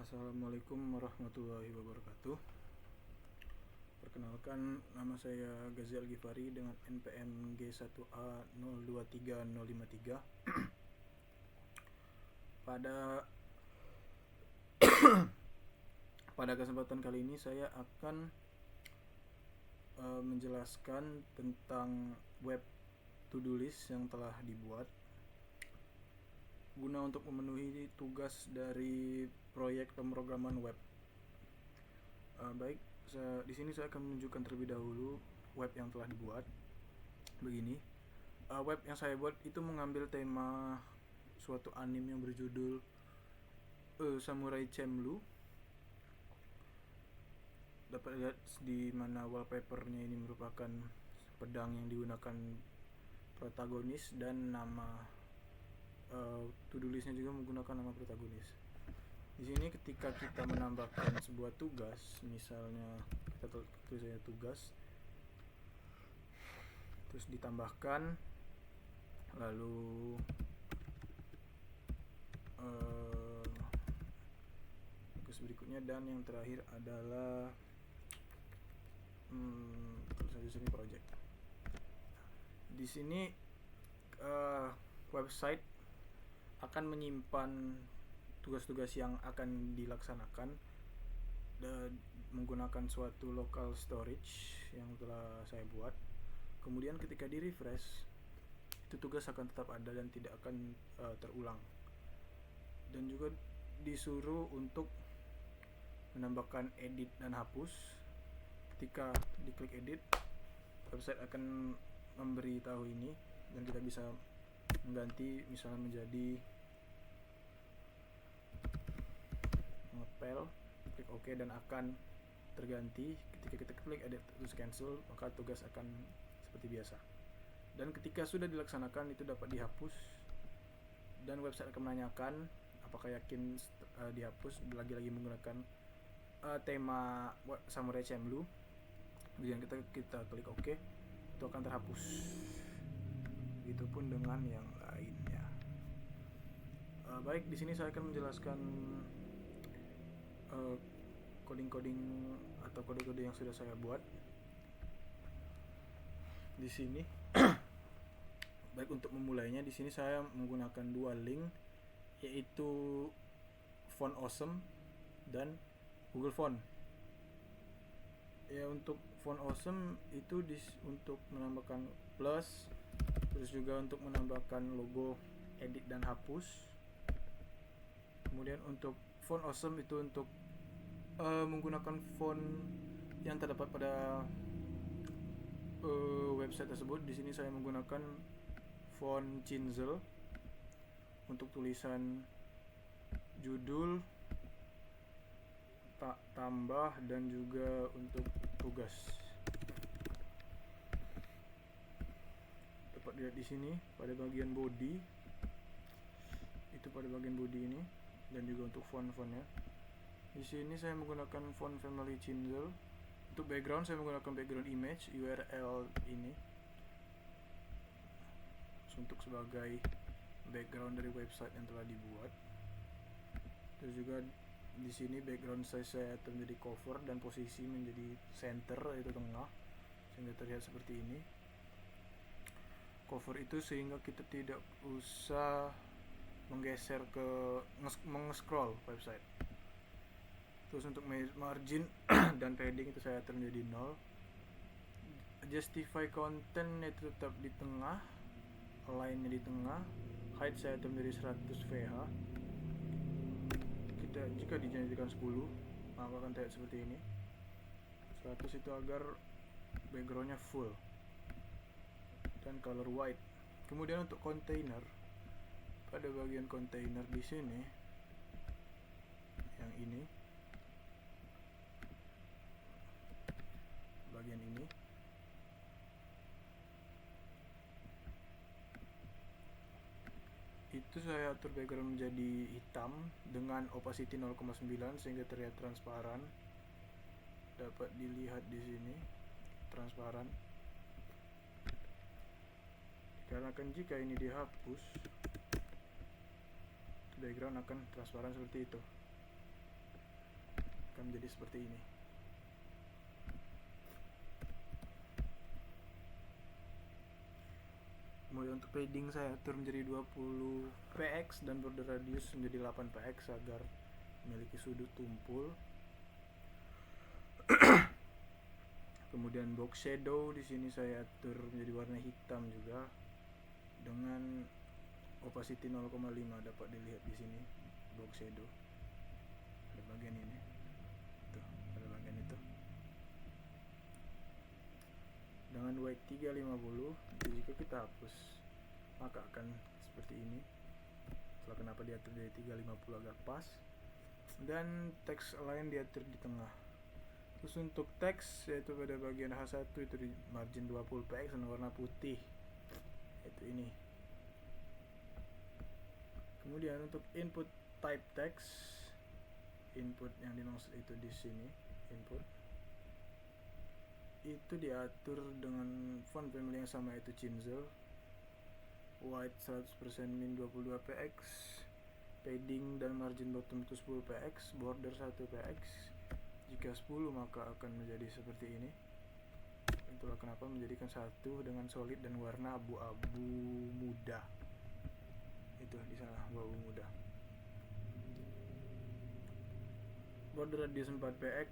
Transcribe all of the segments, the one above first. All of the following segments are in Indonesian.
Assalamualaikum warahmatullahi wabarakatuh. Perkenalkan, nama saya Gazi Al-Ghifari dengan NPM G1A023053. Pada kesempatan kali ini saya akan menjelaskan tentang web to-do list yang telah dibuat guna untuk memenuhi tugas dari proyek pemrograman web. Di sini saya akan menunjukkan terlebih dahulu web yang telah dibuat. Begini, web yang saya buat itu mengambil tema suatu anime yang berjudul Samurai Champloo. Dapat lihat di mana wallpapernya ini merupakan pedang yang digunakan protagonis, dan nama to-do listnya juga menggunakan nama protagonis. Di sini ketika kita menambahkan sebuah tugas, misalnya kita tulis saja tugas, terus ditambahkan, lalu tugas berikutnya, dan yang terakhir adalah tulis saja project. Di sini website akan menyimpan tugas-tugas yang akan dilaksanakan dan menggunakan suatu local storage yang telah saya buat. Kemudian ketika di refresh, itu tugas akan tetap ada dan tidak akan terulang. Dan juga disuruh untuk menambahkan edit dan hapus. Ketika diklik edit, website akan memberitahu ini, dan kita bisa mengganti misalnya menjadi ngepel, klik OK, dan akan terganti. Ketika kita klik edit terus cancel, maka tugas akan seperti biasa. Dan ketika sudah dilaksanakan, itu dapat dihapus, dan website akan menanyakan apakah yakin dihapus, lagi-lagi menggunakan tema Samurai Champloo. Kemudian kita klik OK, itu akan terhapus. Begitupun dengan yang lainnya. Baik, di sini saya akan menjelaskan coding-coding atau kode-kode yang sudah saya buat di sini. Baik, untuk memulainya di sini saya menggunakan dua link, yaitu Font Awesome dan Google Font. Ya, untuk Font Awesome itu untuk menambahkan plus, terus juga untuk menambahkan logo, edit dan hapus. Kemudian untuk Font Awesome itu untuk menggunakan font yang terdapat pada website tersebut. Di sini saya menggunakan font Cinzel untuk tulisan judul, tambah, dan juga untuk tugas. Dapat lihat di sini pada bagian body, itu pada bagian body ini, dan juga untuk font-fontnya. Di sini saya menggunakan font family Cinzel. Untuk background saya menggunakan background image URL ini untuk sebagai background dari website yang telah dibuat. Terus juga di sini background saya menjadi cover dan posisi menjadi center, yaitu tengah, sehingga terlihat seperti ini. Cover itu sehingga kita tidak usah menggeser ke meng-scroll website. Terus untuk margin dan padding itu saya atur menjadi 0. Justify content itu tetap di tengah, align-nya di tengah, height saya atur menjadi 100 VH. Jika dijadikan 10, maka akan terlihat seperti ini. 100 itu agar backgroundnya full, dan color white. Kemudian untuk container, pada bagian container di sini, yang ini, bagian ini, itu saya atur background menjadi hitam dengan opacity 0,9 sehingga terlihat transparan. Dapat dilihat di sini transparan. Dikarenakan jika ini dihapus, background akan transparan seperti itu. akan menjadi seperti ini. Kemudian untuk padding saya atur menjadi 20 px dan border radius menjadi 8 px agar memiliki sudut tumpul. Kemudian box shadow di sini saya atur menjadi warna hitam juga dengan opacity 0,5, dapat dilihat di sini box shadow pada bagian ini. Tuh, pada bagian itu. Dengan white 350, jika kita hapus maka akan seperti ini. Itulah kenapa diatur dari 350 agar pas, dan teks align diatur di tengah. Terus untuk teks yaitu pada bagian H1 itu di margin 20 px dan warna putih, yaitu ini. Kemudian untuk input type text, input yang dimaksud itu di sini, input itu diatur dengan font family yang sama, yaitu Chinzel, white 100% min 22 px, padding dan margin bottom itu 10 px, border 1 px. Jika 10 maka akan menjadi seperti ini. Itulah kenapa menjadikan satu dengan solid dan warna abu-abu muda. Itu di sana abu-abu muda. Border radius 4 px,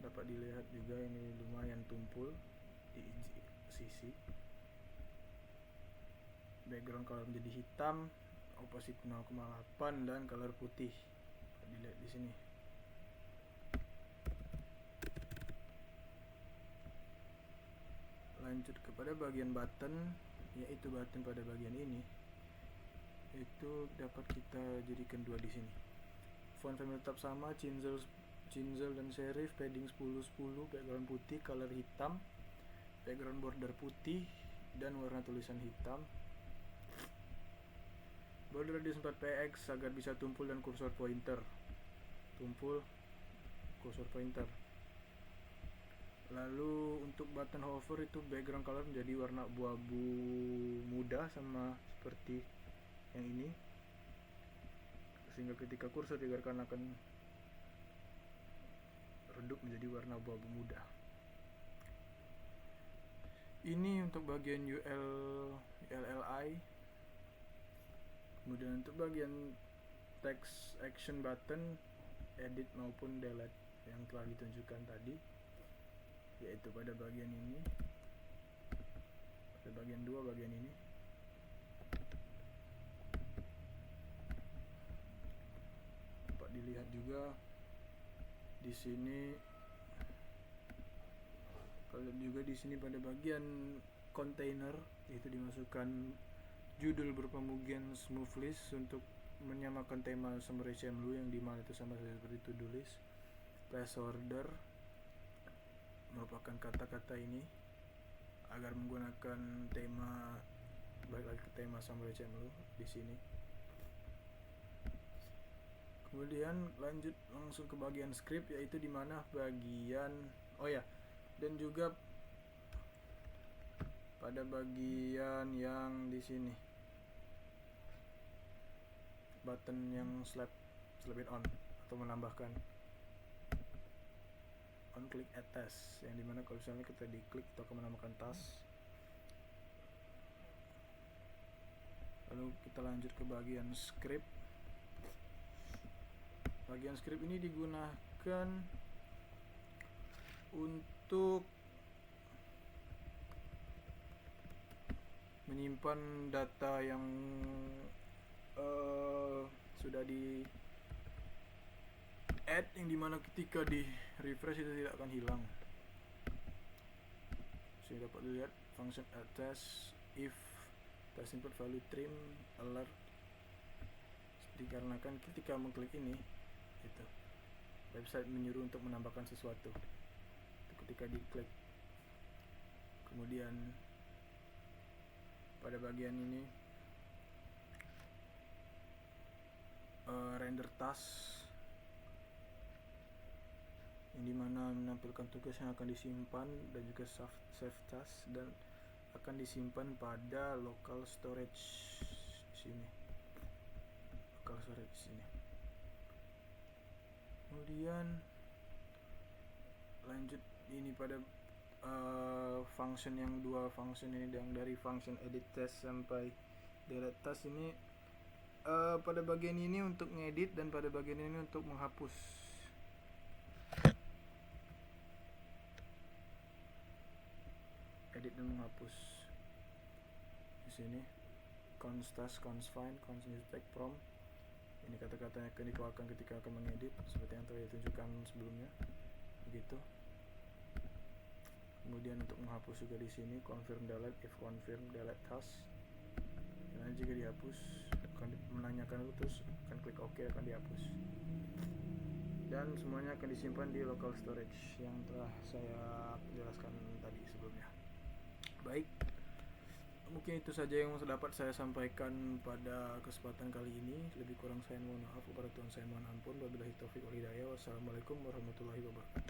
dapat dilihat juga ini lumayan tumpul di sisi. Background color menjadi hitam, opacity 0,8 dan color putih. Dapat dilihat di sini. Lanjut kepada bagian button, yaitu button pada bagian ini. Itu dapat kita jadikan dua di sini. Font family tetap sama, Chinzel dan serif, padding 10-10, background putih, color hitam, background border putih dan warna tulisan hitam. Border radius 4 px agar bisa tumpul dan kursor pointer. Tumpul, kursor pointer. Lalu untuk button hover itu background color menjadi warna abu-abu muda sama seperti yang ini, sehingga ketika kursor digerakkan akan redup menjadi warna abu-abu muda. Ini untuk bagian ULLI. Kemudian untuk bagian text action button, edit maupun delete yang telah ditunjukkan tadi, yaitu pada bagian ini, pada bagian 2 bagian ini. Dapat dilihat juga di sini, kalau juga di sini pada bagian container itu dimasukkan judul berupa Mugen Smooth List untuk menyamakan tema Samurai Champloo, yang dimana itu sama seperti to-do list. Placeholder merupakan kata-kata ini agar menggunakan tema, balik lagi ke tema Samurai Champloo di sini. Kemudian lanjut langsung ke bagian script, yaitu dimana bagian dan juga pada bagian yang di sini button yang slap it on atau menambahkan on click add task, yang dimana kalau misalnya kita diklik atau menambahkan task. Lalu kita lanjut ke bagian script. Bagian script ini digunakan untuk menyimpan data yang sudah di add, yang dimana ketika di refresh itu tidak akan hilang. Saya dapat lihat function add task if task input value trim alert, dikarenakan ketika mengklik ini itu website menyuruh untuk menambahkan sesuatu ketika diklik. Kemudian pada bagian ini render task, yang dimana menampilkan tugas yang akan disimpan dan juga save task, dan akan disimpan pada local storage di sini. Local storage di sini. Kemudian lanjut ini pada function yang dua function ini, yang dari function edit task sampai delete task ini. Pada bagian ini untuk ngedit dan pada bagian ini untuk menghapus. Edit dan menghapus. Di sini const task, const find, const new tag prompt. Ini kata-kata yang akan dikeluarkan ketika akan mengedit seperti yang telah ditunjukkan sebelumnya. Begitu. Kemudian untuk menghapus juga di sini confirm delete, if confirm delete task. Karena jika dihapus akan menanyakan itu, terus akan klik OK, akan dihapus. Dan semuanya akan disimpan di local storage yang telah saya jelaskan tadi sebelumnya. Baik, mungkin itu saja yang dapat saya sampaikan pada kesempatan kali ini. Lebih kurang saya mohon maaf, kepada Tuhan saya mohon ampun. Wabillahi taufiq wal hidayah. Wassalamualaikum warahmatullahi wabarakatuh.